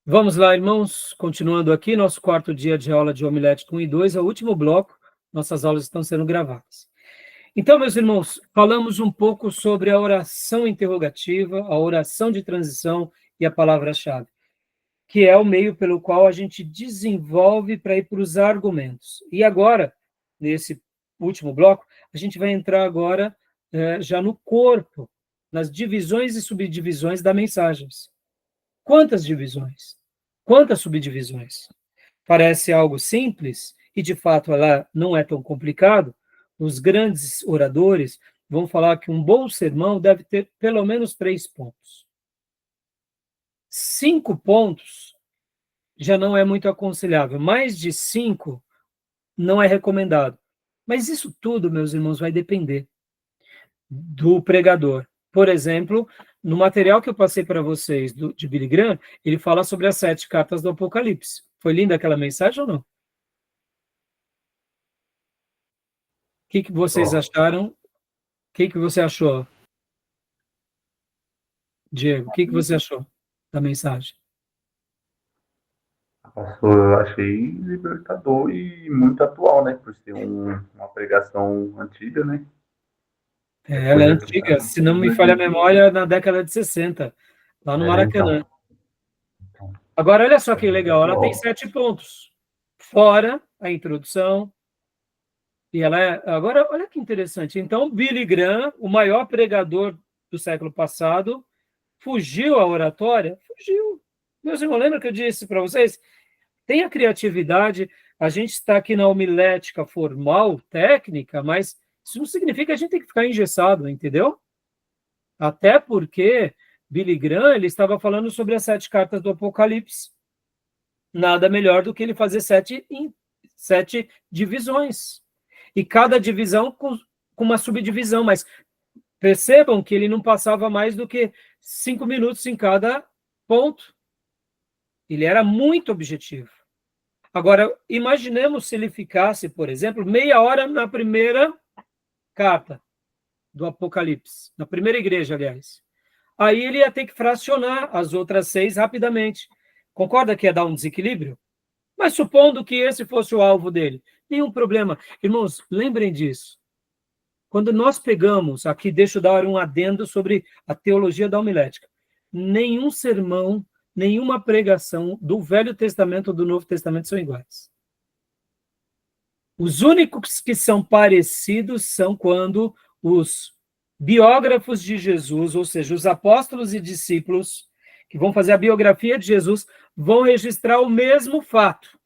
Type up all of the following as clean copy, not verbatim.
Vamos lá, irmãos, continuando aqui, nosso quarto dia de aula de homilética 1 e 2, é o último bloco, nossas aulas estão sendo gravadas. Então, meus irmãos, falamos um pouco sobre a oração interrogativa, a oração de transição e a palavra-chave, que é o meio pelo qual a gente desenvolve para ir para os argumentos. E agora, nesse último bloco, a gente vai entrar agora já no corpo, nas divisões e subdivisões das mensagens. Quantas divisões? Quantas subdivisões? Parece algo simples, e de fato ela não é tão complicado. Os grandes oradores vão falar que um bom sermão deve ter pelo menos 3 pontos. 5 pontos já não é muito aconselhável. Mais de 5 não é recomendado. Mas isso tudo, meus irmãos, vai depender do pregador. Por exemplo, no material que eu passei para vocês de Billy Graham, ele fala sobre as 7 cartas do Apocalipse. Foi linda aquela mensagem ou não? O que vocês acharam? O que você achou, Diego? O que você achou da mensagem? Pastor, eu achei libertador e muito atual, né? Por ser uma pregação antiga, né? Ela é Coisa que antiga, não se não me precisa falha a de. memória, na década de 60, lá no Maracanã. Então, Agora, olha só é que muito legal, ela tem atual. 7 pontos, fora a introdução, e ela é... Agora, olha que interessante. Então, Billy Graham, o maior pregador do século passado, fugiu à oratória? Fugiu. Meus irmãos, lembra que eu disse para vocês? Tem a criatividade, a gente está aqui na homilética formal, técnica, mas isso não significa que a gente tem que ficar engessado, entendeu? Até porque Billy Graham ele estava falando sobre as 7 cartas do Apocalipse. Nada melhor do que ele fazer 7 divisões. E cada divisão com uma subdivisão, mas percebam que ele não passava mais do que 5 minutos em cada ponto. Ele era muito objetivo. Agora, imaginemos se ele ficasse, por exemplo, meia hora na primeira carta do Apocalipse, na primeira igreja, aliás. Aí ele ia ter que fracionar as outras 6 rapidamente. Concorda que ia dar um desequilíbrio? Mas supondo que esse fosse o alvo dele, nenhum problema. Irmãos, lembrem disso. Quando nós pegamos, aqui deixa eu dar um adendo sobre a teologia da homilética. Nenhum sermão, nenhuma pregação do Velho Testamento ou do Novo Testamento são iguais. Os únicos que são parecidos são quando os biógrafos de Jesus, ou seja, os apóstolos e discípulos, que vão fazer a biografia de Jesus, vão registrar o mesmo fato.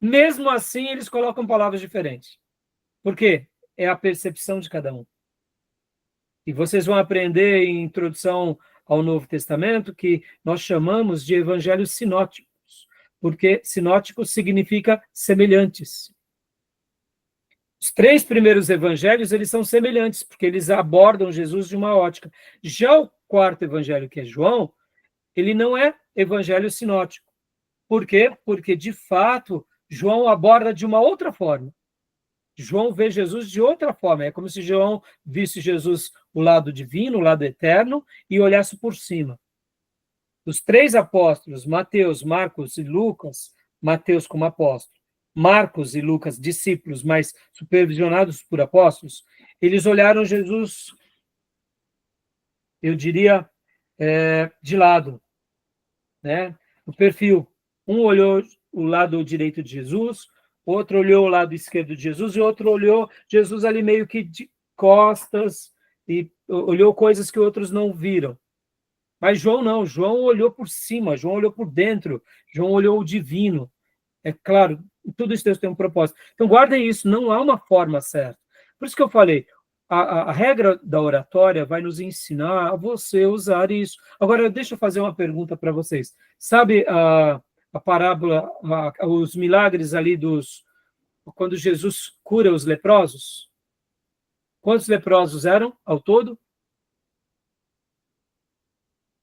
Mesmo assim, eles colocam palavras diferentes. Por quê? É a percepção de cada um. E vocês vão aprender em introdução ao Novo Testamento que nós chamamos de evangelhos sinóticos, porque sinóticos significa semelhantes. Os 3 primeiros evangelhos, eles são semelhantes, porque eles abordam Jesus de uma ótica. Já o 4º evangelho, que é João, ele não é evangelho sinótico. Por quê? Porque, de fato, João aborda de uma outra forma. João vê Jesus de outra forma. É como se João visse Jesus o lado divino, o lado eterno, e olhasse por cima. Os 3 apóstolos, Mateus, Marcos e Lucas, Mateus como apóstolo, Marcos e Lucas, discípulos, mas supervisionados por apóstolos, eles olharam Jesus, eu diria, de lado, né? O perfil. Um olhou o lado direito de Jesus, outro olhou o lado esquerdo de Jesus, e outro olhou Jesus ali meio que de costas, e olhou coisas que outros não viram. Mas João não, João olhou por cima, João olhou por dentro, João olhou o divino. É claro, tudo isso Deus tem um propósito. Então, guardem isso, não há uma forma certa. Por isso que eu falei, a regra da oratória vai nos ensinar a você usar isso. Agora, deixa eu fazer uma pergunta para vocês. Sabe a parábola, os milagres ali quando Jesus cura os leprosos? Quantos leprosos eram ao todo?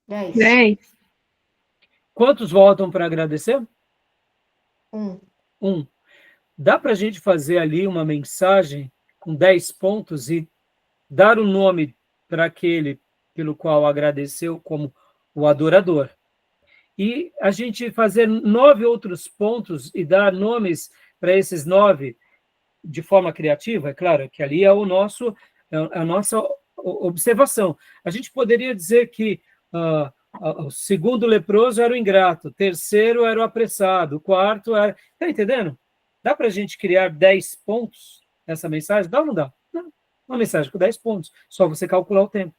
10. 10. Quantos voltam para agradecer? 1. 1. Dá para a gente fazer ali uma mensagem com 10 pontos e dar o nome para aquele pelo qual agradeceu como o adorador. e a gente fazer 9 outros pontos e dar nomes para esses 9 de forma criativa, é claro, que ali é a nossa observação. A gente poderia dizer que o segundo leproso era o ingrato, o terceiro era o apressado, o quarto era... Está entendendo? Dá para a gente criar 10 pontos essa mensagem? Dá ou não dá? Não. Uma mensagem com 10 pontos, só você calcular o tempo.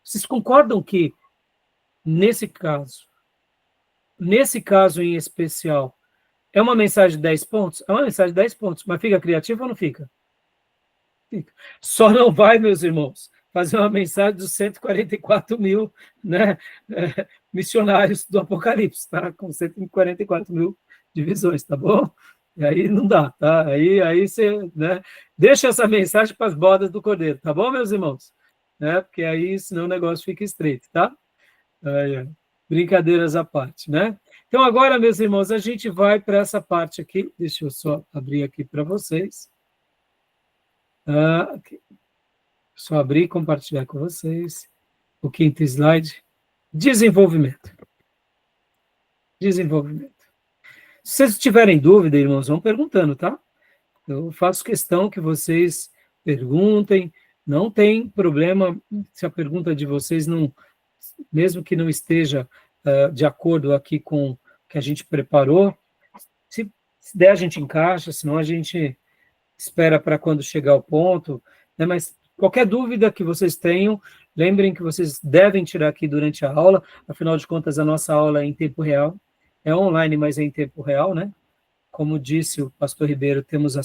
Vocês concordam que, nesse caso em especial, é uma mensagem de 10 pontos? É uma mensagem de 10 pontos, mas fica criativa ou não fica? Fica. Só não vai, meus irmãos, fazer uma mensagem dos 144 mil, né, missionários do Apocalipse, tá? Com 144 mil divisões, tá bom? E aí não dá, tá? Aí você, né, deixa essa mensagem para as bodas do Cordeiro, tá bom, meus irmãos? Né? Porque aí, senão o negócio fica estreito, tá? Brincadeiras à parte, né? Então, agora, meus irmãos, a gente vai para essa parte aqui. Deixa eu só abrir aqui para vocês. Só abrir e compartilhar com vocês. O quinto slide. Desenvolvimento. Desenvolvimento. Se vocês tiverem dúvida, irmãos, vão perguntando, tá? Eu faço questão que vocês perguntem. Não tem problema se a pergunta de vocês não, mesmo que não esteja de acordo aqui com o que a gente preparou, se der a gente encaixa, senão a gente espera para quando chegar o ponto, né? Mas qualquer dúvida que vocês tenham, lembrem que vocês devem tirar aqui durante a aula, afinal de contas a nossa aula é em tempo real, é online, mas é em tempo real, né? Como disse o pastor Ribeiro, temos a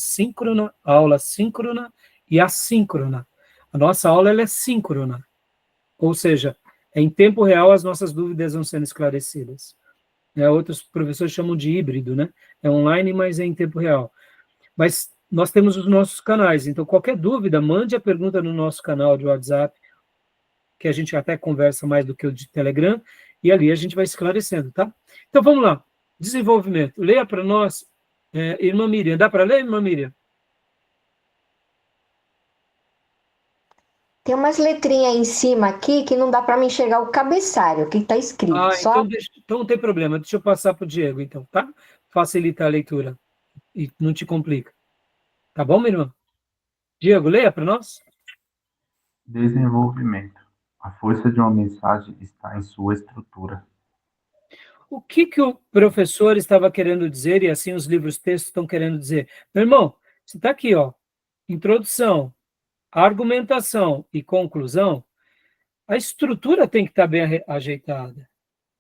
aula síncrona e assíncrona. A nossa aula ela é síncrona, ou seja, em tempo real as nossas dúvidas vão sendo esclarecidas. Outros professores chamam de híbrido, né? É online, mas é em tempo real. Mas nós temos os nossos canais, então qualquer dúvida, mande a pergunta no nosso canal de WhatsApp, que a gente até conversa mais do que o de Telegram, e ali a gente vai esclarecendo, tá? Então vamos lá, desenvolvimento. Leia para nós, irmã Miriam. Dá para ler, irmã Miriam? Tem umas letrinhas em cima aqui que não dá para me enxergar o cabeçário, o que está escrito. Então não tem problema, deixa eu passar para o Diego, então, tá? Facilita a leitura e não te complica. Tá bom, minha irmã? Diego, leia para nós. Desenvolvimento. A força de uma mensagem está em sua estrutura. O que o professor estava querendo dizer, e assim os livros-textos estão querendo dizer? Meu irmão, você está aqui, ó, introdução, argumentação e conclusão, a estrutura tem que estar bem ajeitada.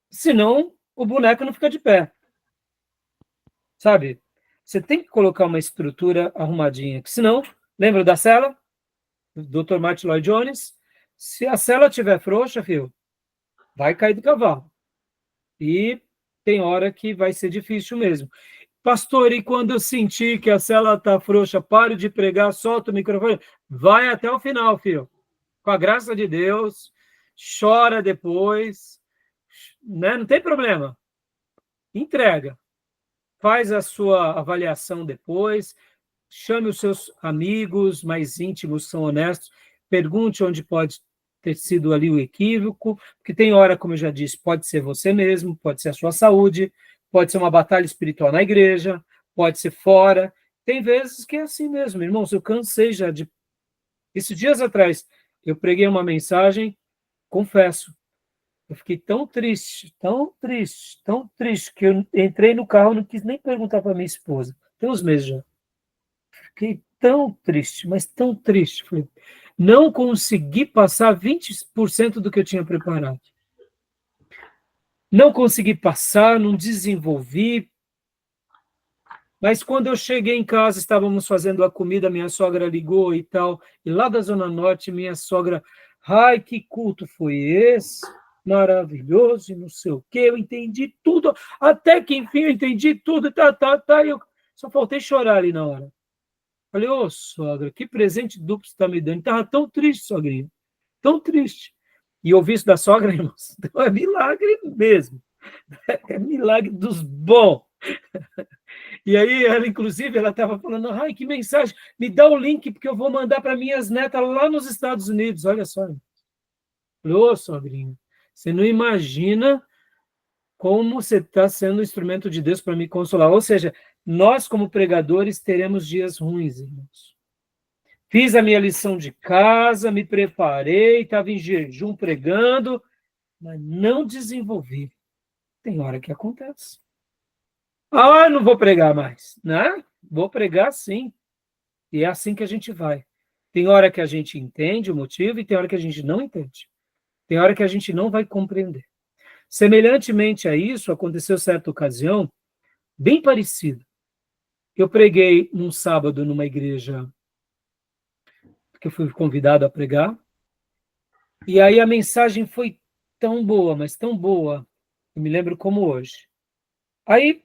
Senão, o boneco não fica de pé. Sabe? Você tem que colocar uma estrutura arrumadinha, que senão, lembra da cela? Do Dr. Martin Lloyd Jones? Se a cela estiver frouxa, filho, vai cair do cavalo. E tem hora que vai ser difícil mesmo. Pastor, e quando eu sentir que a cela está frouxa, pare de pregar, solta o microfone, vai até o final, filho. Com a graça de Deus, chora depois, né? Não tem problema. Entrega. Faz a sua avaliação depois, chame os seus amigos mais íntimos, são honestos, pergunte onde pode ter sido ali o equívoco, porque tem hora, como eu já disse, pode ser você mesmo, pode ser a sua saúde, pode ser uma batalha espiritual na igreja, pode ser fora. Tem vezes que é assim mesmo, irmãos, eu cansei já de... Esses dias atrás, eu preguei uma mensagem, confesso, eu fiquei tão triste, que eu entrei no carro e não quis nem perguntar para minha esposa. Tem uns meses já. Fiquei tão triste, mas tão triste. Não consegui passar 20% do que eu tinha preparado. Não consegui passar, não desenvolvi. Mas quando eu cheguei em casa, estávamos fazendo a comida, minha sogra ligou e tal. E lá da Zona Norte, minha sogra... Ai, que culto foi esse? Maravilhoso, e não sei o quê. Eu entendi tudo. Até que, enfim, eu entendi tudo. Eu só faltei chorar ali na hora. Falei, ô, sogra, que presente duplo você está me dando. Estava tão triste, sogrinha. Tão triste. E ouvir isso da sogra, irmãos, então é milagre mesmo. É milagre dos bons. E aí, ela, inclusive, ela estava falando, ai, que mensagem, me dá o link, porque eu vou mandar para minhas netas lá nos Estados Unidos. Olha só. Falei, ô, sogrinha, você não imagina como você está sendo um instrumento de Deus para me consolar. Ou seja, nós, como pregadores, teremos dias ruins, irmãos. Fiz a minha lição de casa, me preparei, estava em jejum pregando, mas não desenvolvi. Tem hora que acontece. Ah, não vou pregar mais, né? Vou pregar sim. E é assim que a gente vai. Tem hora que a gente entende o motivo e tem hora que a gente não entende. Tem hora que a gente não vai compreender. Semelhantemente a isso, aconteceu certa ocasião, bem parecido. Eu preguei num sábado numa igreja que eu fui convidado a pregar, e aí a mensagem foi tão boa, mas tão boa, eu me lembro como hoje. Aí,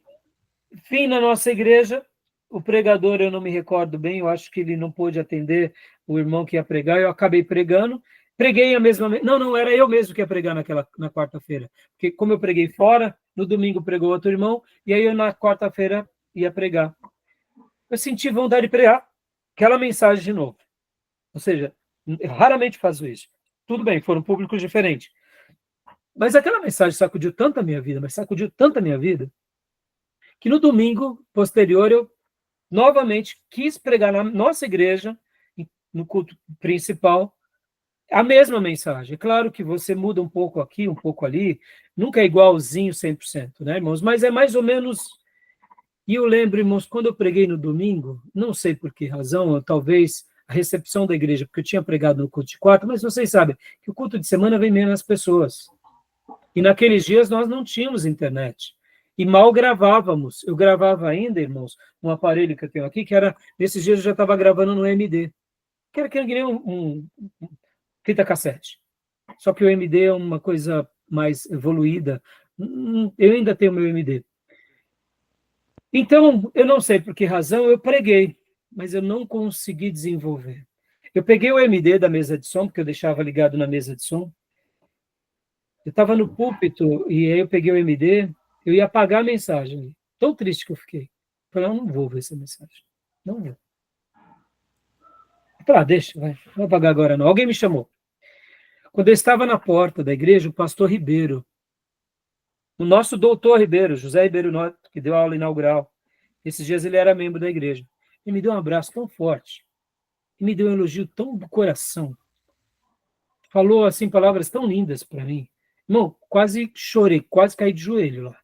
vim na nossa igreja, o pregador, eu não me recordo bem, eu acho que ele não pôde atender o irmão que ia pregar, eu acabei pregando, preguei a mesma... Não, era eu mesmo que ia pregar na quarta-feira, porque como eu preguei fora, no domingo pregou outro irmão, e aí eu na quarta-feira ia pregar. Eu senti vontade de pregar aquela mensagem de novo. Ou seja, eu raramente faço isso. Tudo bem, foram públicos diferentes. Mas aquela mensagem sacudiu tanto a minha vida, que no domingo posterior eu novamente quis pregar na nossa igreja, no culto principal, a mesma mensagem. É claro que você muda um pouco aqui, um pouco ali, nunca é igualzinho 100%, né, irmãos? Mas é mais ou menos... E eu lembro, irmãos, quando eu preguei no domingo, não sei por que razão, talvez a recepção da igreja, porque eu tinha pregado no culto de quarta, mas vocês sabem que o culto de semana vem menos pessoas. E naqueles dias nós não tínhamos internet. E mal gravávamos. Eu gravava ainda, irmãos, um aparelho que eu tenho aqui, que era, nesses dias eu já estava gravando no MD, que era que nem um fita cassete. Só que o MD é uma coisa mais evoluída. Eu ainda tenho meu MD. Então, eu não sei por que razão eu preguei, mas eu não consegui desenvolver. Eu peguei o MD da mesa de som, porque eu deixava ligado na mesa de som. Eu estava no púlpito e aí eu peguei o MD, eu ia apagar a mensagem. Tão triste que eu fiquei. Eu falei, eu não vou ver essa mensagem. Não vou. Eu falei, deixa, vai. Não vou apagar agora não. Alguém me chamou. Quando eu estava na porta da igreja, o pastor Ribeiro, o nosso doutor Ribeiro, José Ribeiro Noto, que deu aula inaugural, esses dias ele era membro da igreja. Ele me deu um abraço tão forte, e me deu um elogio tão do coração. Falou, assim, palavras tão lindas para mim. Irmão, quase chorei, quase caí de joelho lá.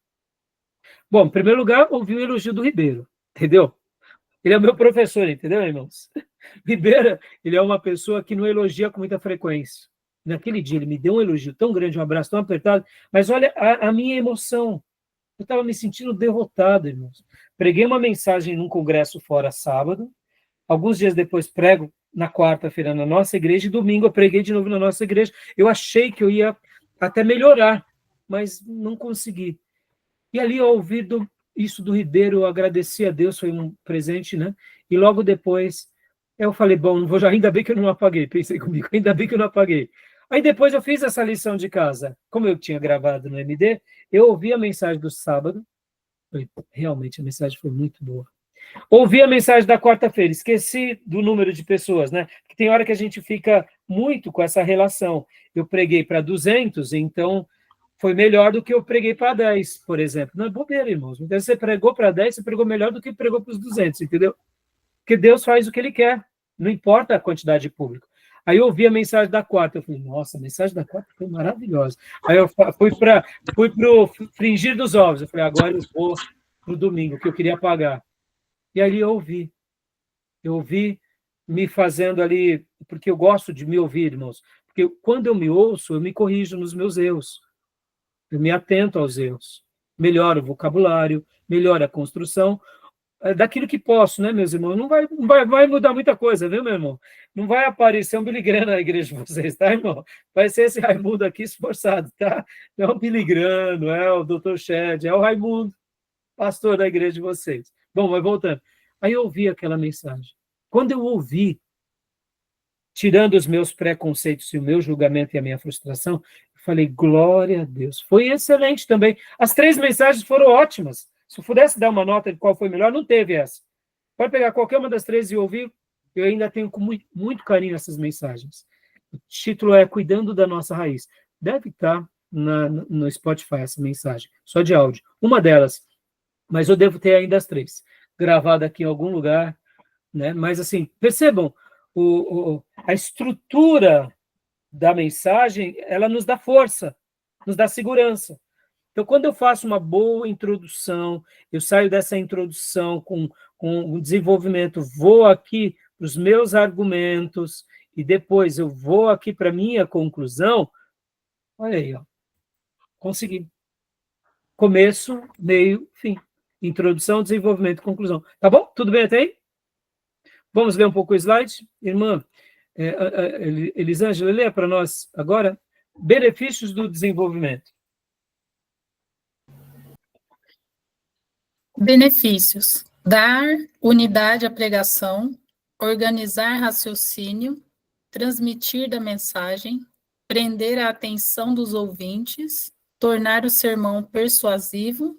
Bom, em primeiro lugar, ouvi o elogio do Ribeiro, entendeu? Ele é meu professor, entendeu, irmãos? Ribeiro, ele é uma pessoa que não elogia com muita frequência. Naquele dia, ele me deu um elogio tão grande, um abraço tão apertado, mas olha a minha emoção. Eu estava me sentindo derrotado, irmãos. Preguei uma mensagem num congresso fora sábado, alguns dias depois prego na quarta-feira na nossa igreja, e domingo eu preguei de novo na nossa igreja. Eu achei que eu ia até melhorar, mas não consegui. E ali, ao ouvir isso do Ribeiro, eu agradeci a Deus, foi um presente, né? E logo depois, eu falei, bom, ainda bem que eu não apaguei, pensei comigo, ainda bem que eu não apaguei. Aí depois eu fiz essa lição de casa. Como eu tinha gravado no MD, eu ouvi a mensagem do sábado, realmente a mensagem foi muito boa. Ouvi a mensagem da quarta-feira, esqueci do número de pessoas, né? Porque tem hora que a gente fica muito com essa relação. Eu preguei para 200, então foi melhor do que eu preguei para 10, por exemplo. Não é bobeira, irmãos. Então, você pregou para 10, você pregou melhor do que pregou para os 200, entendeu? Porque Deus faz o que Ele quer, não importa a quantidade de público. Aí eu ouvi a mensagem da quarta, eu falei, nossa, a mensagem da quarta foi maravilhosa. Aí eu fui para o fringir dos ovos, eu falei, agora eu vou para o domingo, que eu queria pagar. E ali eu ouvi me fazendo ali, porque eu gosto de me ouvir, irmãos, porque quando eu me ouço, eu me corrijo nos meus erros, eu me atento aos erros, melhoro o vocabulário, melhoro a construção, daquilo que posso, né, meus irmãos? Não vai mudar muita coisa, viu, meu irmão? Não vai aparecer um Billy Graham na igreja de vocês, tá, irmão? Vai ser esse Raimundo aqui esforçado, tá? Não é o Billy Graham, não é o Dr. Shed, é o Raimundo, pastor da igreja de vocês. Bom, mas voltando. Aí eu ouvi aquela mensagem. Quando eu ouvi, tirando os meus preconceitos e o meu julgamento e a minha frustração, eu falei, glória a Deus. Foi excelente também. As 3 mensagens foram ótimas. Se eu pudesse dar uma nota de qual foi melhor, não teve essa. Pode pegar qualquer uma das 3 e ouvir, eu ainda tenho com muito carinho essas mensagens. O título é Cuidando da Nossa Raiz. Deve estar no Spotify, essa mensagem, só de áudio. Uma delas, mas eu devo ter ainda as 3, gravada aqui em algum lugar, né? Mas, assim, percebam, a estrutura da mensagem, ela nos dá força, nos dá segurança. Então, quando eu faço uma boa introdução, eu saio dessa introdução com um desenvolvimento, vou aqui para os meus argumentos, e depois eu vou aqui para a minha conclusão, olha aí, ó, consegui. Começo, meio, fim. Introdução, desenvolvimento, conclusão. Tá bom? Tudo bem até aí? Vamos ler um pouco o slide? Irmã Elisângela, lê para nós agora benefícios do desenvolvimento. Benefícios: dar unidade à pregação, organizar raciocínio, transmitir da mensagem, prender a atenção dos ouvintes, tornar o sermão persuasivo,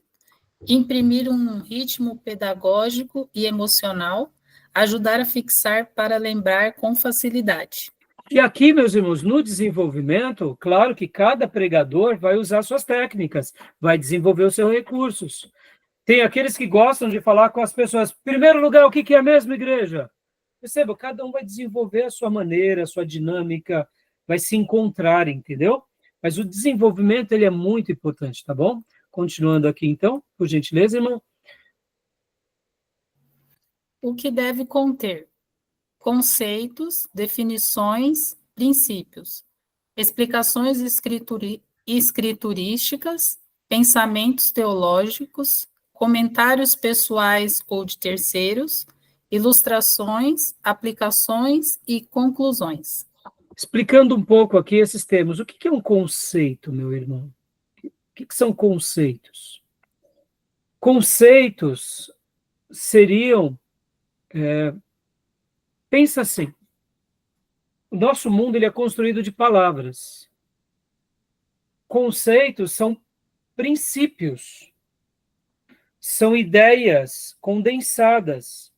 imprimir um ritmo pedagógico e emocional, ajudar a fixar para lembrar com facilidade. E aqui, meus irmãos, no desenvolvimento, claro que cada pregador vai usar suas técnicas, vai desenvolver os seus recursos. Tem aqueles que gostam de falar com as pessoas. Em primeiro lugar, o que é mesmo, igreja? Perceba, cada um vai desenvolver a sua maneira, a sua dinâmica, vai se encontrar, entendeu? Mas o desenvolvimento, ele é muito importante, tá bom? Continuando aqui, então, por gentileza, irmão. O que deve conter? Conceitos, definições, princípios, explicações escriturísticas, pensamentos teológicos, comentários pessoais ou de terceiros, ilustrações, aplicações e conclusões. Explicando um pouco aqui esses termos, o que é um conceito, meu irmão? O que são conceitos? Conceitos seriam... pensa assim, o nosso mundo ele é construído de palavras. Conceitos são princípios, são ideias condensadas.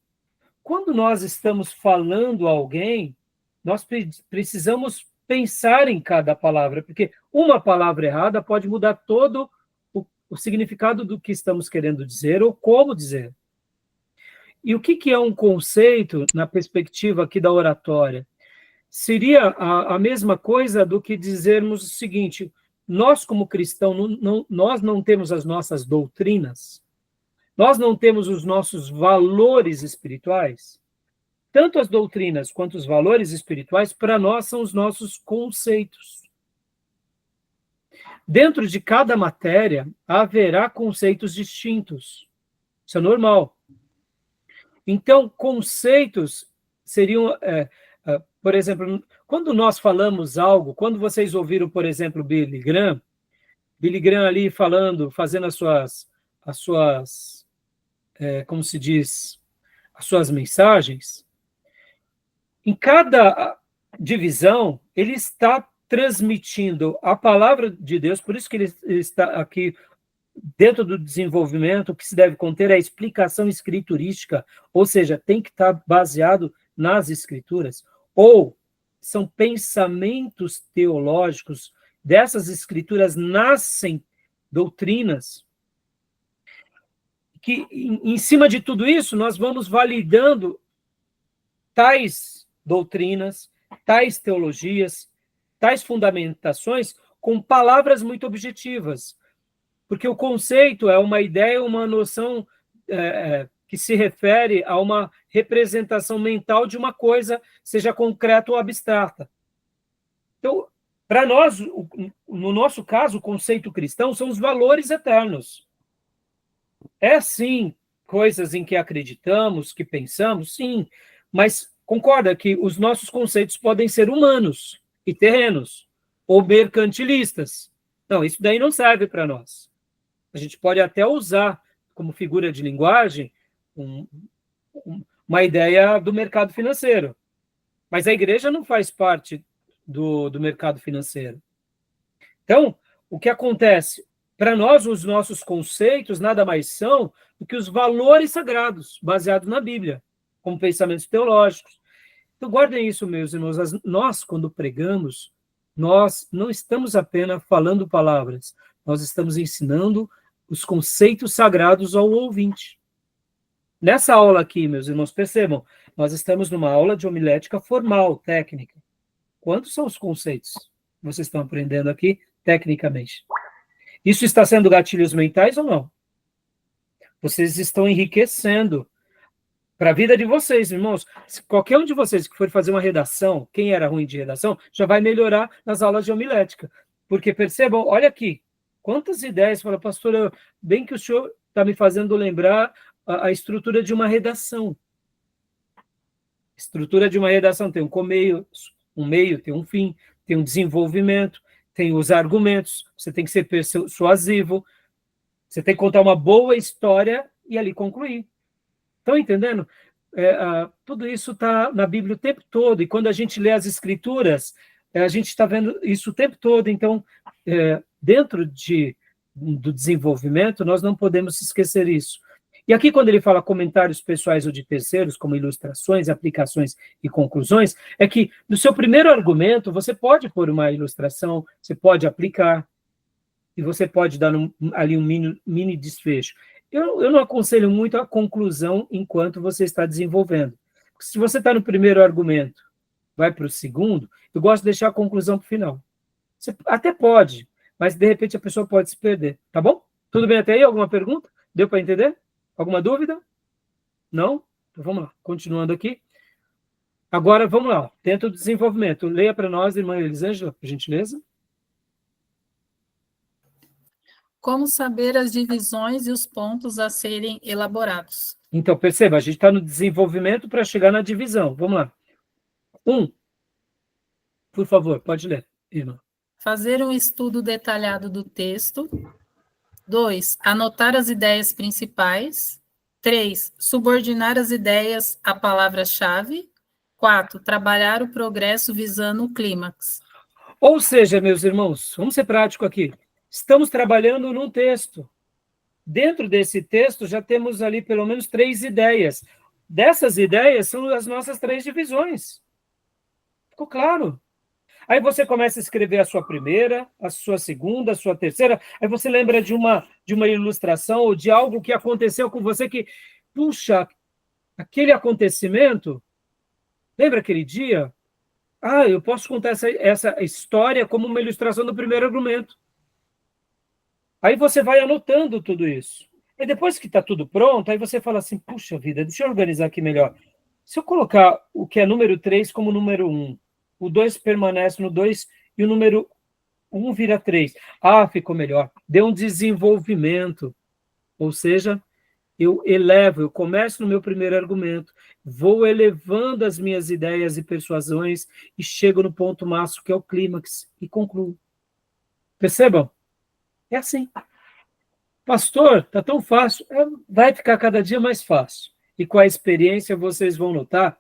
Quando nós estamos falando a alguém, nós precisamos pensar em cada palavra, porque uma palavra errada pode mudar todo o significado do que estamos querendo dizer ou como dizer. E o que é um conceito na perspectiva aqui da oratória? Seria a mesma coisa do que dizermos o seguinte: nós, como cristãos, nós não temos as nossas doutrinas, nós não temos os nossos valores espirituais. Tanto as doutrinas quanto os valores espirituais, para nós, são os nossos conceitos. Dentro de cada matéria, haverá conceitos distintos. Isso é normal. Então, conceitos seriam... por exemplo, quando nós falamos algo, quando vocês ouviram, por exemplo, Billy Graham ali falando, fazendo as suas como se diz, as suas mensagens, em cada divisão, ele está transmitindo a palavra de Deus, por isso que ele está aqui dentro do desenvolvimento. O que se deve conter é a explicação escriturística, ou seja, tem que estar baseado nas escrituras, ou são pensamentos teológicos, dessas escrituras nascem doutrinas, que em cima de tudo isso nós vamos validando tais doutrinas, tais teologias, tais fundamentações com palavras muito objetivas, porque o conceito é uma ideia, uma noção que se refere a uma representação mental de uma coisa, seja concreta ou abstrata. Então, para nós, no nosso caso, o conceito cristão são os valores eternos. É, sim, coisas em que acreditamos, que pensamos, sim, mas concorda que os nossos conceitos podem ser humanos e terrenos, ou mercantilistas. Não, isso daí não serve para nós. A gente pode até usar como figura de linguagem uma ideia do mercado financeiro, mas a igreja não faz parte do mercado financeiro. Então, o que acontece? Para nós, os nossos conceitos nada mais são do que os valores sagrados, baseados na Bíblia, como pensamentos teológicos. Então, guardem isso, meus irmãos. Nós, quando pregamos, nós não estamos apenas falando palavras, nós estamos ensinando os conceitos sagrados ao ouvinte. Nessa aula aqui, meus irmãos, percebam, nós estamos numa aula de homilética formal, técnica. Quantos são os conceitos que vocês estão aprendendo aqui, tecnicamente? Isso está sendo gatilhos mentais ou não? Vocês estão enriquecendo para a vida de vocês, irmãos. Se qualquer um de vocês que for fazer uma redação, quem era ruim de redação, já vai melhorar nas aulas de homilética. Porque percebam, olha aqui, quantas ideias, fala, pastor, bem que o senhor está me fazendo lembrar a estrutura de uma redação. Estrutura de uma redação tem um meio, tem um fim, tem um desenvolvimento, tem os argumentos, você tem que ser persuasivo, você tem que contar uma boa história e ali concluir. Estão entendendo? Tudo isso está na Bíblia o tempo todo, e quando a gente lê as Escrituras, a gente está vendo isso o tempo todo. Então, dentro do desenvolvimento, nós não podemos esquecer isso. E aqui, quando ele fala comentários pessoais ou de terceiros, como ilustrações, aplicações e conclusões, é que no seu primeiro argumento, você pode pôr uma ilustração, você pode aplicar, e você pode dar ali um mini desfecho. Eu não aconselho muito a conclusão enquanto você está desenvolvendo. Porque se você está no primeiro argumento, vai para o segundo, eu gosto de deixar a conclusão para o final. Você até pode, mas de repente a pessoa pode se perder. Tá bom? Tudo bem até aí? Alguma pergunta? Deu para entender? Alguma dúvida? Não? Então vamos lá, continuando aqui. Agora, vamos lá, dentro do desenvolvimento. Leia para nós, irmã Elisângela, por gentileza. Como saber as divisões e os pontos a serem elaborados? Então, perceba, a gente está no desenvolvimento para chegar na divisão. Vamos lá. 1. Por favor, pode ler, irmã. Fazer um estudo detalhado do texto. 2. Anotar as ideias principais. 3. Subordinar as ideias à palavra-chave. 4. Trabalhar o progresso visando o clímax. Ou seja, meus irmãos, vamos ser práticos aqui. Estamos trabalhando num texto. Dentro desse texto já temos ali pelo menos 3 ideias. Dessas ideias são as nossas 3 divisões. Ficou claro? Aí você começa a escrever a sua primeira, a sua segunda, a sua terceira, aí você lembra de uma ilustração ou de algo que aconteceu com você que, puxa, aquele acontecimento, lembra aquele dia? Eu posso contar essa história como uma ilustração do primeiro argumento. Aí você vai anotando tudo isso. E depois que está tudo pronto, aí você fala assim, puxa vida, deixa eu organizar aqui melhor. Se eu colocar o que é número 3 como número 1, o 2 permanece no 2 e o número 1 vira 3. Ficou melhor. Deu um desenvolvimento. Ou seja, eu começo no meu primeiro argumento, vou elevando as minhas ideias e persuasões e chego no ponto máximo, que é o clímax, e concluo. Percebam? É assim. Pastor, está tão fácil. Vai ficar cada dia mais fácil. E com a experiência vocês vão notar,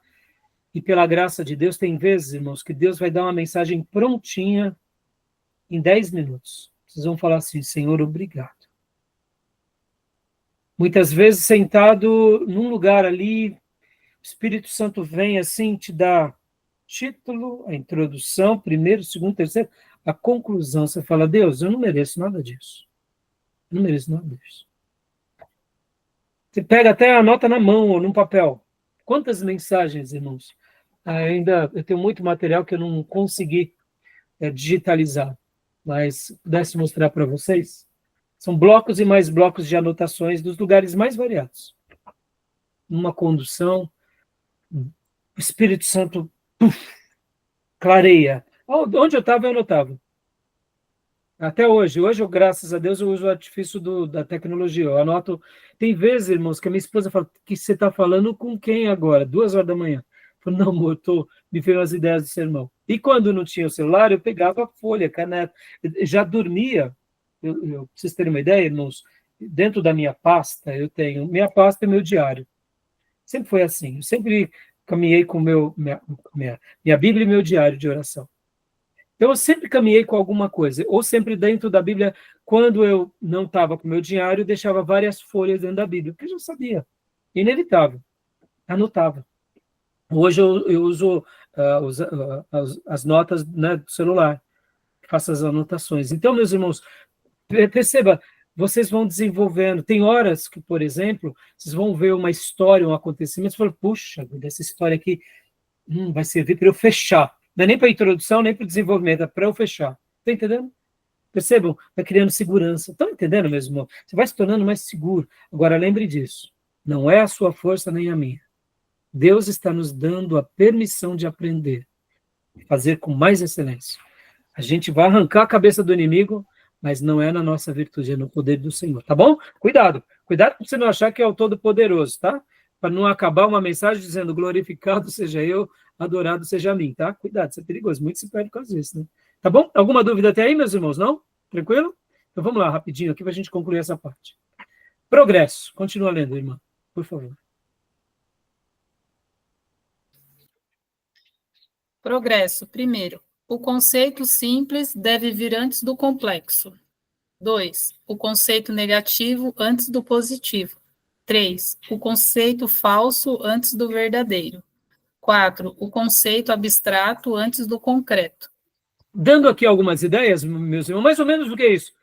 e pela graça de Deus, tem vezes, irmãos, que Deus vai dar uma mensagem prontinha em 10 minutos. Vocês vão falar assim, Senhor, obrigado. Muitas vezes, sentado num lugar ali, o Espírito Santo vem assim, te dá título, a introdução, primeiro, segundo, terceiro, a conclusão. Você fala, Deus, eu não mereço nada disso. Eu não mereço nada disso. Você pega até a nota na mão ou num papel. Quantas mensagens, irmãos? Eu tenho muito material que eu não consegui digitalizar, mas se pudesse mostrar para vocês, são blocos e mais blocos de anotações dos lugares mais variados. Numa condução, o Espírito Santo clareia. Onde eu estava, eu anotava. Até hoje. Hoje, graças a Deus, eu uso o artifício da tecnologia. Eu anoto. Tem vezes, irmãos, que a minha esposa fala, que você está falando com quem agora? 2 horas da manhã. Eu falo, não, amor, me veio as ideias do sermão. E quando não tinha o celular, eu pegava folha, caneta. Eu já dormia. Pra vocês terem uma ideia, irmãos, dentro da minha pasta, eu tenho minha pasta e meu diário. Sempre foi assim. Eu sempre caminhei com minha Bíblia e meu diário de oração. Então, eu sempre caminhei com alguma coisa, ou sempre dentro da Bíblia, quando eu não estava com o meu diário, eu deixava várias folhas dentro da Bíblia, porque eu já sabia, inevitável, anotava. Hoje eu uso as notas, né, do celular, faça as anotações. Então, meus irmãos, perceba, vocês vão desenvolvendo. Tem horas que, por exemplo, vocês vão ver uma história, um acontecimento, e falam, puxa, essa história aqui vai servir para eu fechar. Não é nem para a introdução, nem para o desenvolvimento, é para eu fechar. Está entendendo? Percebam? Vai criando segurança. Estão entendendo, meu irmão? Você vai se tornando mais seguro. Agora, lembre disso. Não é a sua força nem a minha. Deus está nos dando a permissão de aprender. Fazer com mais excelência. A gente vai arrancar a cabeça do inimigo, mas não é na nossa virtude, é no poder do Senhor. Tá bom? Cuidado. Cuidado para você não achar que é o Todo-Poderoso, tá? Para não acabar uma mensagem dizendo glorificado seja eu, adorado seja a mim, tá? Cuidado, isso é perigoso. Muito se perde com isso, né? Tá bom? Alguma dúvida até aí, meus irmãos? Não? Tranquilo? Então vamos lá, rapidinho aqui para a gente concluir essa parte. Progresso. Continua lendo, irmã, por favor. Progresso. Primeiro, o conceito simples deve vir antes do complexo. 2. O conceito negativo antes do positivo. 3. O conceito falso antes do verdadeiro. 4. O conceito abstrato antes do concreto. Dando aqui algumas ideias, meus irmãos, mais ou menos o que é isso?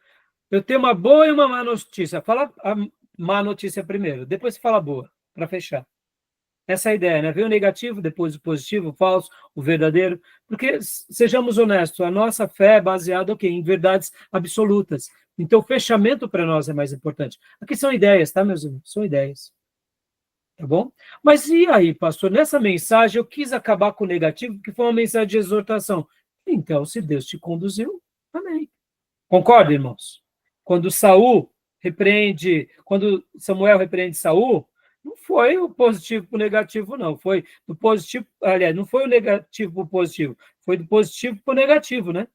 Eu tenho uma boa e uma má notícia. Fala a má notícia primeiro, depois você fala a boa, para fechar. Essa é a ideia, né? Vem o negativo, depois o positivo, o falso, o verdadeiro. Porque, sejamos honestos, a nossa fé é baseada em verdades absolutas. Então, o fechamento para nós é mais importante. Aqui são ideias, tá, meus irmãos? São ideias. Tá bom? Mas e aí, pastor? Nessa mensagem, eu quis acabar com o negativo, porque foi uma mensagem de exortação. Então, se Deus te conduziu, amém. Concorda, irmãos? Quando Samuel repreende Saul, não foi o positivo para o negativo, não. Foi do positivo, aliás, não foi o negativo para o positivo, foi do positivo para o negativo, né?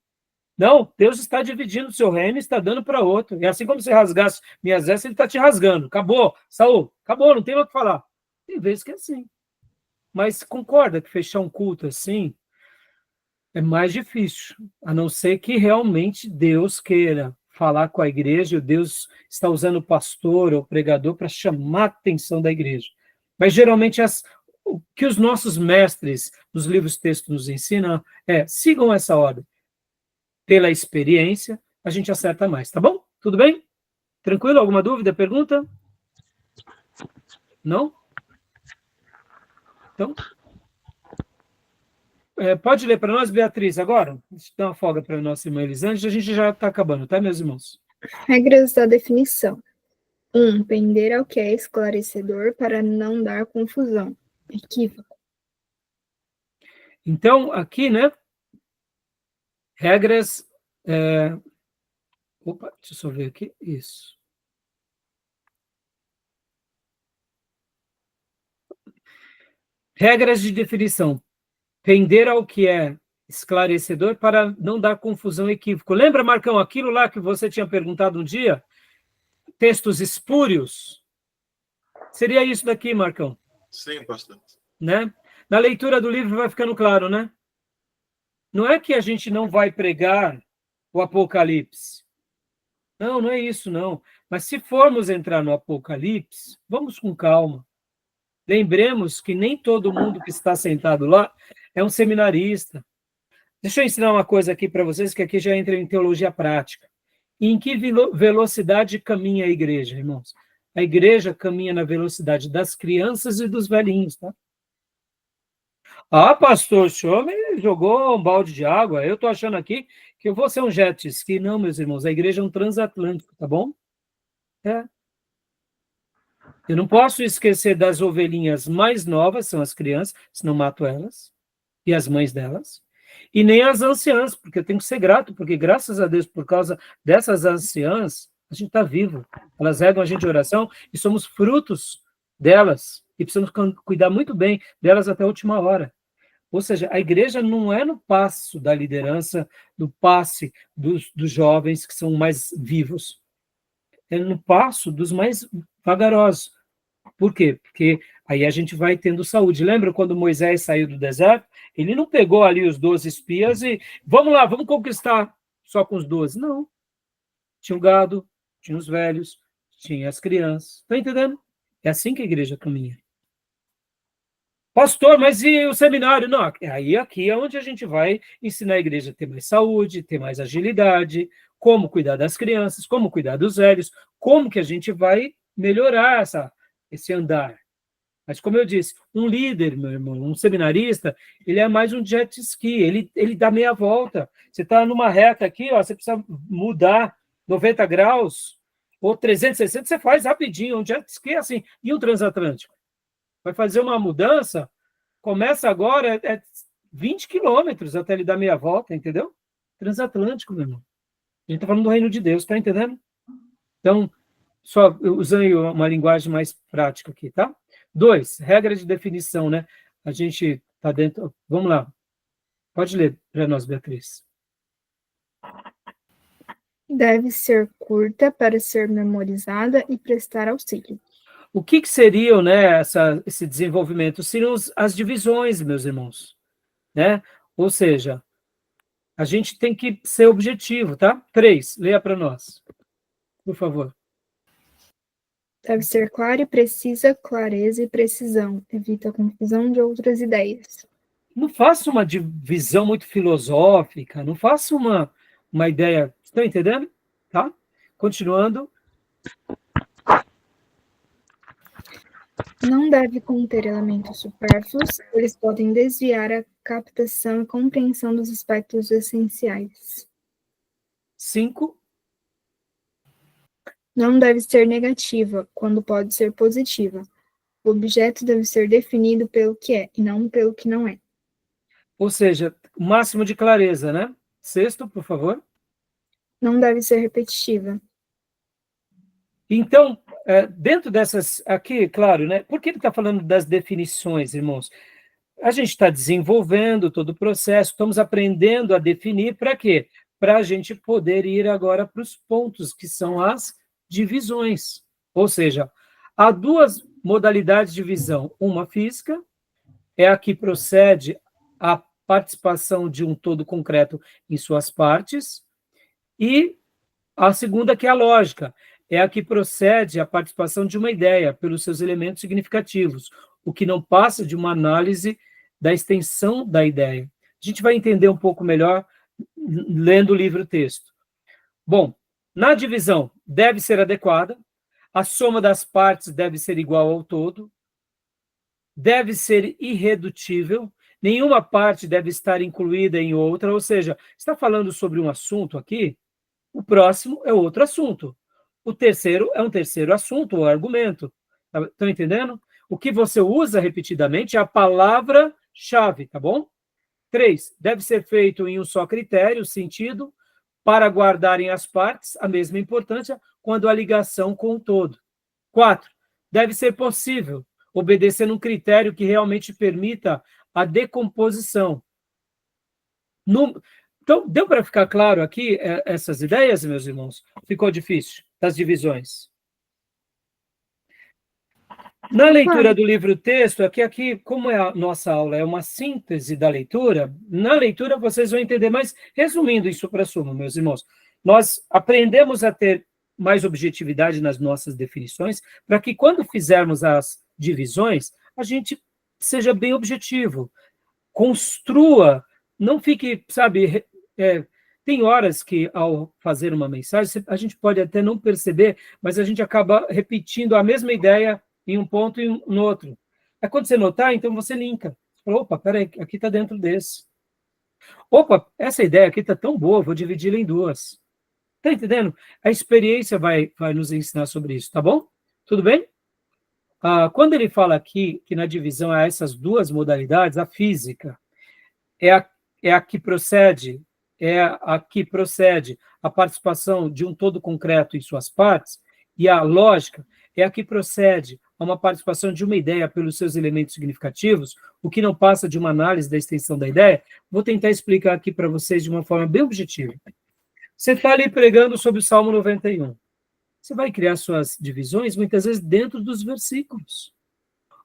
Não, Deus está dividindo o seu reino e está dando para outro. E assim como você rasgasse minhas vestes, ele está te rasgando. Acabou, Saul, acabou, não tem mais o que falar. Tem vezes que é assim. Mas concorda que fechar um culto assim é mais difícil, a não ser que realmente Deus queira falar com a igreja, Deus está usando o pastor ou o pregador para chamar a atenção da igreja. Mas geralmente o que os nossos mestres nos livros textos nos ensinam sigam essa ordem. Pela experiência, a gente acerta mais, tá bom? Tudo bem? Tranquilo? Alguma dúvida, pergunta? Não? Então, pode ler para nós, Beatriz, agora? Deixa eu dar uma folga para a nossa irmã Elisângela, a gente já está acabando, tá, meus irmãos? Regras da definição. 1. Pender ao que é esclarecedor para não dar confusão. Equívoco. Então, aqui, né? Regras. Opa, deixa eu só ver aqui. Isso. Regras de definição. Pender ao que é esclarecedor para não dar confusão e equívoco. Lembra, Marcão, aquilo lá que você tinha perguntado um dia? Textos espúrios? Seria isso daqui, Marcão? Sim, pastor. Né? Na leitura do livro vai ficando claro, né? Não é que a gente não vai pregar o Apocalipse. Não, não é isso, não. Mas se formos entrar no Apocalipse, vamos com calma. Lembremos que nem todo mundo que está sentado lá é um seminarista. Deixa eu ensinar uma coisa aqui para vocês, que aqui já entra em teologia prática. E em que velocidade caminha a igreja, irmãos? A igreja caminha na velocidade das crianças e dos velhinhos, tá? Ah, pastor, o senhor me jogou um balde de água. Eu estou achando aqui que eu vou ser um jet ski. Não, meus irmãos, a igreja é um transatlântico, tá bom? Eu não posso esquecer das ovelhinhas mais novas, são as crianças, senão mato elas, e as mães delas, e nem as anciãs, porque eu tenho que ser grato, porque graças a Deus, por causa dessas anciãs, a gente está vivo. Elas regam a gente de oração e somos frutos delas, e precisamos cuidar muito bem delas até a última hora. Ou seja, a igreja não é no passo da liderança, no passe dos jovens que são mais vivos. É no passo dos mais vagarosos. Por quê? Porque aí a gente vai tendo saúde. Lembra quando Moisés saiu do deserto? Ele não pegou ali os 12 espias e vamos lá, vamos conquistar só com os 12. Não. Tinha o gado, tinha os velhos, tinha as crianças. Está entendendo? É assim que a igreja caminha. Pastor, mas e o seminário? Não, aí aqui é onde a gente vai ensinar a igreja a ter mais saúde, ter mais agilidade, como cuidar das crianças, como cuidar dos velhos, como que a gente vai melhorar esse andar. Mas, como eu disse, um líder, meu irmão, um seminarista, ele é mais um jet ski, ele dá meia volta. Você está numa reta aqui, ó, você precisa mudar 90 graus ou 360, você faz rapidinho. Um jet ski é assim. E um transatlântico? Vai fazer uma mudança, começa agora, é 20 quilômetros até ele dar meia volta, entendeu? Transatlântico, meu irmão. A gente está falando do reino de Deus, está entendendo? Então, só usando uma linguagem mais prática aqui, tá? 2, regra de definição, né? A gente está dentro... Vamos lá. Pode ler para nós, Beatriz. Deve ser curta para ser memorizada e prestar auxílio. O que seriam, né, esse desenvolvimento? Seriam as divisões, meus irmãos, né? Ou seja, a gente tem que ser objetivo, tá? 3, leia para nós, por favor. Deve ser clara e precisa, clareza e precisão. Evita a confusão de outras ideias. Não faça uma divisão muito filosófica, não faça uma ideia... Estão entendendo? Tá? Continuando. Não deve conter elementos supérfluos, eles podem desviar a captação e compreensão dos aspectos essenciais. 5. Não deve ser negativa, quando pode ser positiva. O objeto deve ser definido pelo que é, e não pelo que não é. Ou seja, o máximo de clareza, né? 6, por favor. Não deve ser repetitiva. Então, dentro dessas aqui, claro, né? Por que ele está falando das definições, irmãos? A gente está desenvolvendo todo o processo, estamos aprendendo a definir para quê? Para a gente poder ir agora para os pontos, que são as divisões. Ou seja, há 2 modalidades de visão. Uma física, é a que procede a participação de um todo concreto em suas partes, e a segunda, que é a lógica, é a que procede a participação de uma ideia pelos seus elementos significativos, o que não passa de uma análise da extensão da ideia. A gente vai entender um pouco melhor lendo o livro-texto. Bom, na divisão, deve ser adequada, a soma das partes deve ser igual ao todo, deve ser irredutível, nenhuma parte deve estar incluída em outra, ou seja, está falando sobre um assunto aqui, o próximo é outro assunto, o terceiro é um terceiro assunto ou argumento. Estão entendendo? O que você usa repetidamente é a palavra-chave, tá bom? 3, deve ser feito em um só critério, sentido, para guardarem as partes a mesma importância quando a ligação com o todo. 4, deve ser possível, obedecendo um critério que realmente permita a decomposição. Então, deu para ficar claro aqui essas ideias, meus irmãos? Ficou difícil? Das divisões. Na leitura do livro-texto, aqui, como é a nossa aula, é uma síntese da leitura, na leitura vocês vão entender, mas resumindo isso para suma, meus irmãos, nós aprendemos a ter mais objetividade nas nossas definições, para que quando fizermos as divisões, a gente seja bem objetivo, construa, não fique, sabe, tem horas que, ao fazer uma mensagem, a gente pode até não perceber, mas a gente acaba repetindo a mesma ideia em um ponto e no outro. É quando você notar, então você linka. Fala, opa, peraí, aqui está dentro desse. Opa, essa ideia aqui está tão boa, vou dividi-la em 2. Está entendendo? A experiência vai nos ensinar sobre isso, tá bom? Tudo bem? Quando ele fala aqui que na divisão há essas 2 modalidades, a física é a que procede a participação de um todo concreto em suas partes, e a lógica é a que procede a uma participação de uma ideia pelos seus elementos significativos, o que não passa de uma análise da extensão da ideia. Vou tentar explicar aqui para vocês de uma forma bem objetiva. Você está ali pregando sobre o Salmo 91. Você vai criar suas divisões, muitas vezes, dentro dos versículos.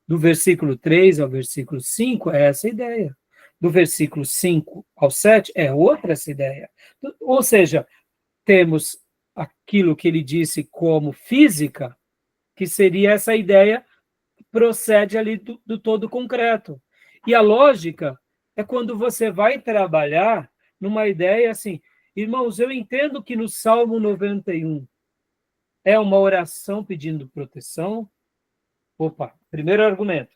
Do versículo 3 ao versículo 5 é essa ideia. Do versículo 5 ao 7 é outra essa ideia. Ou seja, temos aquilo que ele disse como física, que seria essa ideia procede ali do todo concreto. E a lógica é quando você vai trabalhar numa ideia assim, irmãos, eu entendo que no Salmo 91 é uma oração pedindo proteção. Opa, primeiro argumento.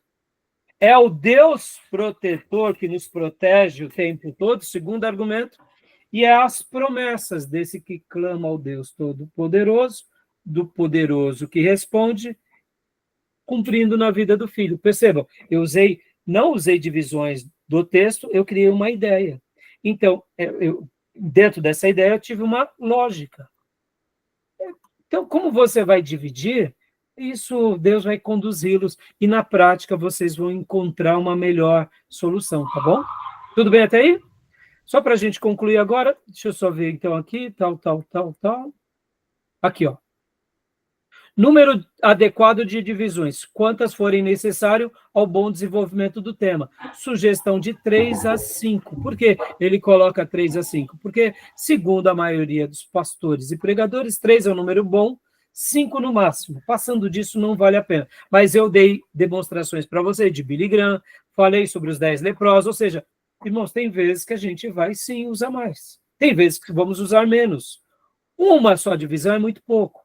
É o Deus protetor que nos protege o tempo todo, segundo argumento, e é as promessas desse que clama ao Deus Todo-Poderoso, do poderoso que responde, cumprindo na vida do filho. Percebam, não usei divisões do texto, eu criei uma ideia. Então, dentro dessa ideia, eu tive uma lógica. Então, como você vai dividir, isso Deus vai conduzi-los, e na prática vocês vão encontrar uma melhor solução, tá bom? Tudo bem até aí? Só para a gente concluir agora, deixa eu só ver então aqui, tal. Aqui, ó. Número adequado de divisões, quantas forem necessário ao bom desenvolvimento do tema. Sugestão de 3 a 5. Por que ele coloca 3 a 5? Porque, segundo a maioria dos pastores e pregadores, 3 é um número bom, 5 no máximo. Passando disso não vale a pena. Mas eu dei demonstrações para você de Billy Graham, falei sobre os 10 leprosos, ou seja, irmãos, tem vezes que a gente vai sim usar mais. Tem vezes que vamos usar menos. Uma só divisão é muito pouco.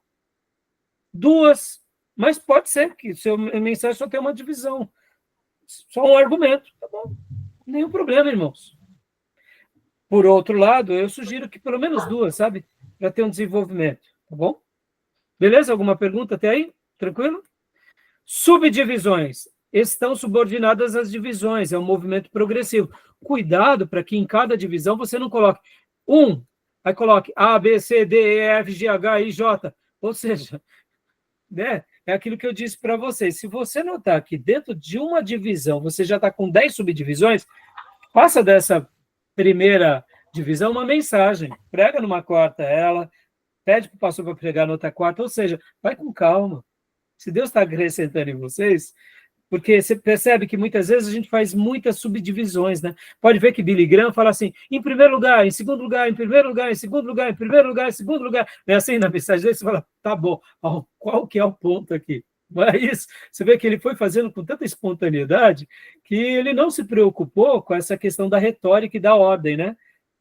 2, mas pode ser que seu mensagem só tenha uma divisão. Só um argumento. Tá bom. Nenhum problema, irmãos. Por outro lado, eu sugiro que pelo menos 2, sabe? Para ter um desenvolvimento. Tá bom? Beleza? Alguma pergunta até aí? Tranquilo? Subdivisões. Estão subordinadas às divisões. É um movimento progressivo. Cuidado para que em cada divisão você não coloque 1, aí coloque A, B, C, D, E, F, G, H, I, J. Ou seja, né? É aquilo que eu disse para vocês. Se você notar que dentro de uma divisão você já está com 10 subdivisões, faça dessa primeira divisão uma mensagem. Prega numa quarta ela, pede para o pastor para pregar na outra quarta, ou seja, vai com calma. Se Deus está acrescentando em vocês, porque você percebe que muitas vezes a gente faz muitas subdivisões, né? Pode ver que Billy Graham fala assim, em primeiro lugar, em segundo lugar, em primeiro lugar, em segundo lugar, em primeiro lugar, em segundo lugar. É assim, na mensagem dele, você fala, tá bom, qual que é o ponto aqui? Não é isso? Você vê que ele foi fazendo com tanta espontaneidade que ele não se preocupou com essa questão da retórica e da ordem, né?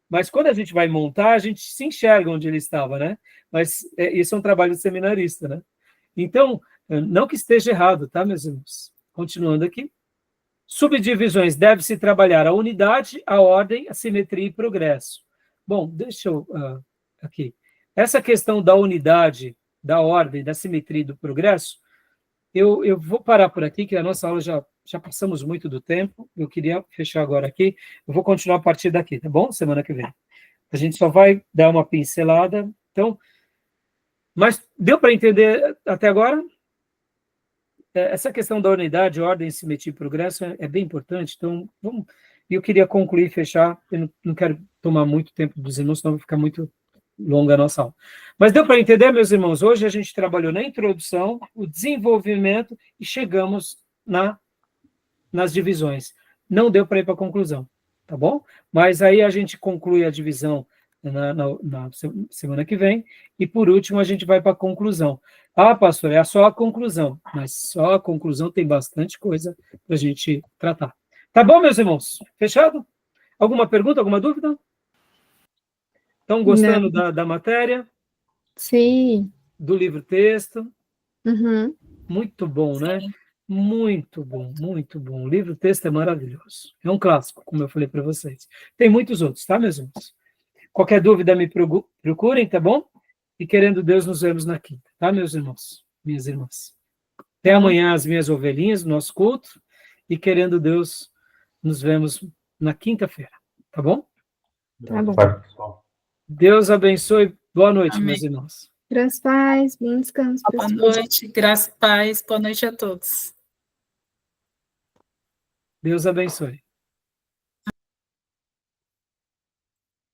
Mas quando a gente vai montar, a gente se enxerga onde ele estava, né? Mas isso é um trabalho de seminarista, né? Então, não que esteja errado, tá, meus irmãos? Continuando aqui. Subdivisões. Deve-se trabalhar a unidade, a ordem, a simetria e progresso. Bom, deixa eu... aqui. Essa questão da unidade, da ordem, da simetria e do progresso, eu vou parar por aqui, que a nossa aula já passamos muito do tempo. Eu queria fechar agora aqui. Eu vou continuar a partir daqui, tá bom? Semana que vem. A gente só vai dar uma pincelada. Então, mas deu para entender até agora? Essa questão da unidade, ordem, simetria e progresso é bem importante, então eu queria concluir e fechar, eu não quero tomar muito tempo dos irmãos, senão vai ficar muito longa a nossa aula. Mas deu para entender, meus irmãos? Hoje a gente trabalhou na introdução, o desenvolvimento e chegamos nas divisões. Não deu para ir para a conclusão, tá bom? Mas aí a gente conclui a divisão na semana que vem, e por último a gente vai para a conclusão. Ah, pastor, é só a conclusão, mas só a conclusão tem bastante coisa para a gente tratar. Tá bom, meus irmãos? Fechado? Alguma pergunta, alguma dúvida? Estão gostando da matéria? Sim. Do livro-texto? Uhum. Muito bom, né? Muito bom, muito bom. O livro-texto é maravilhoso. É um clássico, como eu falei para vocês. Tem muitos outros, tá, meus irmãos? Qualquer dúvida, me procurem, tá bom? E querendo Deus, nos vemos na quinta, tá, meus irmãos? Minhas irmãs. Até amanhã, as minhas ovelhinhas, no nosso culto. E querendo Deus, nos vemos na quinta-feira, tá bom? Tá bom. Deus abençoe. Boa noite, Amém. meus irmãos. Graças, paz, bom descanso. Boa noite, graça e paz. Boa noite a todos. Deus abençoe.